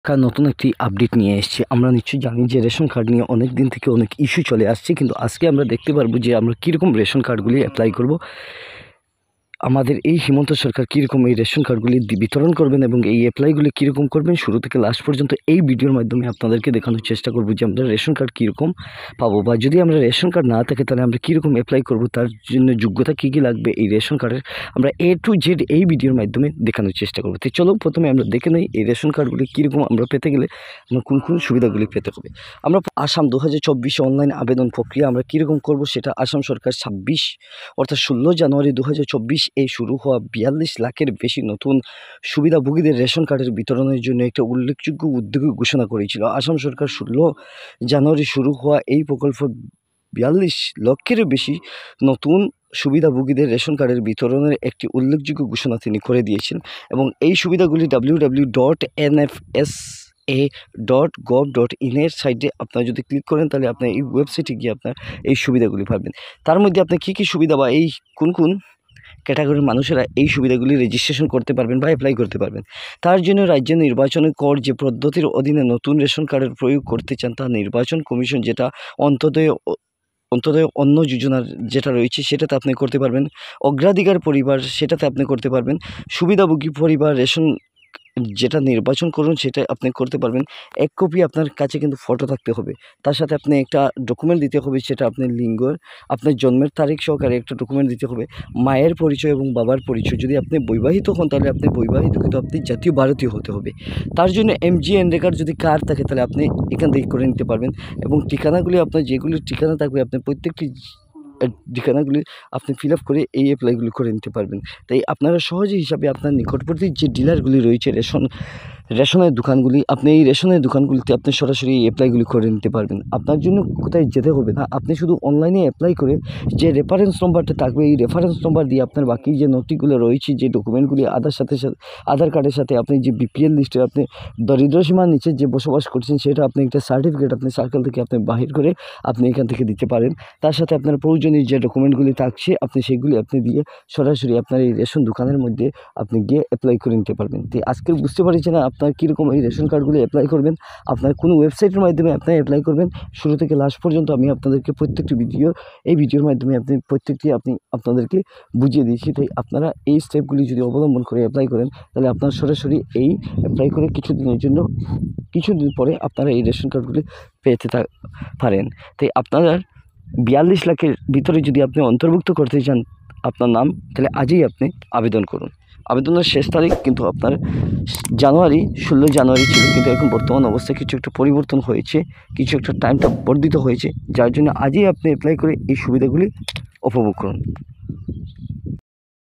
নতুন একটি আপডেট নিয়ে এসেছি। আমরা নিশ্চয়ই জানি যে রেশন কার্ড নিয়ে অনেক দিন থেকে অনেক ইস্যু চলে আসছে, কিন্তু আজকে আমরা দেখতে পারবো যে আমরা কীরকম রেশন কার্ডগুলি অ্যাপ্লাই করব, আমাদের এই হিমন্ত সরকার কীরকম এই রেশন কার্ডগুলি বিতরণ করবেন এবং এই অ্যাপ্লাইগুলি কীরকম করবেন শুরু থেকে লাস্ট পর্যন্ত এই ভিডিওর মাধ্যমে আপনাদেরকে দেখানোর চেষ্টা করব যে আমরা রেশন কার্ড কীরকম পাবো, বা যদি আমরা রেশন কার্ড না থাকে তাহলে আমরা কীরকম অ্যাপ্লাই করব, তার জন্য যোগ্যতা কী কী লাগবে এই রেশন কার্ডের আমরা A to Z এই ভিডিওর মাধ্যমে দেখানোর চেষ্টা করব। তো চলো প্রথমে আমরা দেখে নিই এই রেশন কার্ডগুলি কীরকম আমরা পেতে গেলে আমরা কোন কোন সুবিধাগুলি পেতে হবে। আমরা আসাম 2024 অনলাইন আবেদন প্রক্রিয়া আমরা কীরকম করব সেটা আসাম সরকার 26 অর্থাৎ 16 জানুয়ারি 2024 এই শুরু হওয়া 42 লাখের বেশি নতুন সুবিধাভোগীদের রেশন কার্ডের বিতরণের জন্য একটা উল্লেখযোগ্য উদ্যোগ ঘোষণা করেছিল। আসাম সরকার 16 জানুয়ারি শুরু হওয়া এই প্রকল্প 42 লক্ষের বেশি নতুন সুবিধাভোগীদের রেশন কার্ডের বিতরণের একটি উল্লেখযোগ্য ঘোষণা তিনি করে দিয়েছেন, এবং এই সুবিধাগুলি www.nfsa.gov.in এর সাইটে আপনারা যদি ক্লিক করেন তাহলে আপনার এই ওয়েবসাইটে গিয়ে আপনার এই সুবিধাগুলি পাবেন। তার মধ্যে আপনি কী কী সুবিধা বা এই কোন কোন ক্যাটাগরির মানুষেরা এই সুবিধাগুলি রেজিস্ট্রেশন করতে পারবেন বা অ্যাপ্লাই করতে পারবেন, তার জন্য রাজ্য নির্বাচন কর যে পদ্ধতির অধীনে নতুন রেশন কার্ডের প্রয়োগ করতে চান তা নির্বাচন কমিশন যেটা অন্তোদয় অন্ন যোজনার যেটা রয়েছে সেটাতে আপনি করতে পারবেন। অগ্রাধিকার পরিবার সেটাতে আপনি করতে পারবেন। সুবিধাভোগী পরিবার রেশন যেটা নির্বাচন করুন সেটা আপনি করতে পারবেন। এক কপি আপনার কাছে কিন্তু ফটো থাকতে হবে, তার সাথে আপনি একটা ডকুমেন্ট দিতে হবে, সেটা আপনার লিঙ্গর আপনার জন্মের তারিখ সহকারে একটা ডকুমেন্ট দিতে হবে, মায়ের পরিচয় এবং বাবার পরিচয়। যদি আপনি বৈবাহিত হন তাহলে আপনি বৈবাহিত, কিন্তু আপনি জাতীয় ভারতীয় হতে হবে। তার জন্য MGNREGAর যদি কার্ড থাকে তাহলে আপনি এখান থেকে করে নিতে পারবেন, এবং ঠিকানাগুলি আপনার যেগুলি ঠিকানা থাকবে আপনি প্রত্যেকটি ঠিকানাগুলি আপনি ফিল আপ করে এই অ্যাপ্লাইগুলি করে নিতে পারবেন। তাই আপনারা সহজে হিসাবে আপনার নিকটবর্তী যে ডিলারগুলি রয়েছে রেশনের দোকানগুলি, আপনি এই রেশনের দোকানগুলিতে আপনি সরাসরি এই অ্যাপ্লাইগুলি করে নিতে পারবেন। আপনার জন্য কোথায় যেতে হবে না, আপনি শুধু অনলাইনে অ্যাপ্লাই করে যে রেফারেন্স নম্বরটা থাকবে এই রেফারেন্স নম্বর দিয়ে আপনার বাকি যে নথিগুলো রয়েছে, যে ডকুমেন্টগুলি আধার কার্ডের সাথে আপনি যে BPL লিস্টে আপনি দরিদ্রসীমার নিচে যে বসবাস করছেন সেটা আপনি একটা সার্টিফিকেট আপনি সার্কেল থেকে আপনি বাহির করে আপনি এখান থেকে দিতে পারেন। তার সাথে আপনার প্রয়োজনীয় যে ডকুমেন্টগুলি থাকছে আপনি সেগুলি আপনি দিয়ে সরাসরি আপনার এই রেশন দোকানের মধ্যে আপনি গিয়ে অ্যাপ্লাই করে নিতে পারবেন। তো আজকে বুঝতে পারছি না আপনার কীরকম এই রেশন কার্ডগুলি অ্যাপ্লাই করবেন, আপনার কোনো ওয়েবসাইটের মাধ্যমে আপনি অ্যাপ্লাই করবেন। শুরু থেকে লাস্ট পর্যন্ত আমি আপনাদেরকে প্রত্যেকটি এই ভিডিওর মাধ্যমে আপনাদেরকে বুঝিয়ে দিয়েছি। তাই আপনারা এই স্টেপগুলি যদি অবলম্বন করে অ্যাপ্লাই করেন তাহলে আপনার সরাসরি এই অ্যাপ্লাই করে কিছুদিন পরে আপনারা এই রেশন কার্ডগুলি পেতে পারেন। তাই আপনারা 42 লাখের ভিতরে যদি আপনি অন্তর্ভুক্ত করতে চান আপনার নাম, তাহলে আজই আপনি আবেদন করুন। আবেদনের শেষ তারিখ কিন্তু আপনার 16 জানুয়ারি ছিল, কিন্তু এখন বর্তমান অবস্থায় কিছু একটা পরিবর্তন হয়েছে, কিছু একটা টাইমটা বর্ধিত হয়েছে, যার জন্য আজই আপনি অ্যাপ্লাই করে এই সুবিধাগুলি উপভোগ করুন।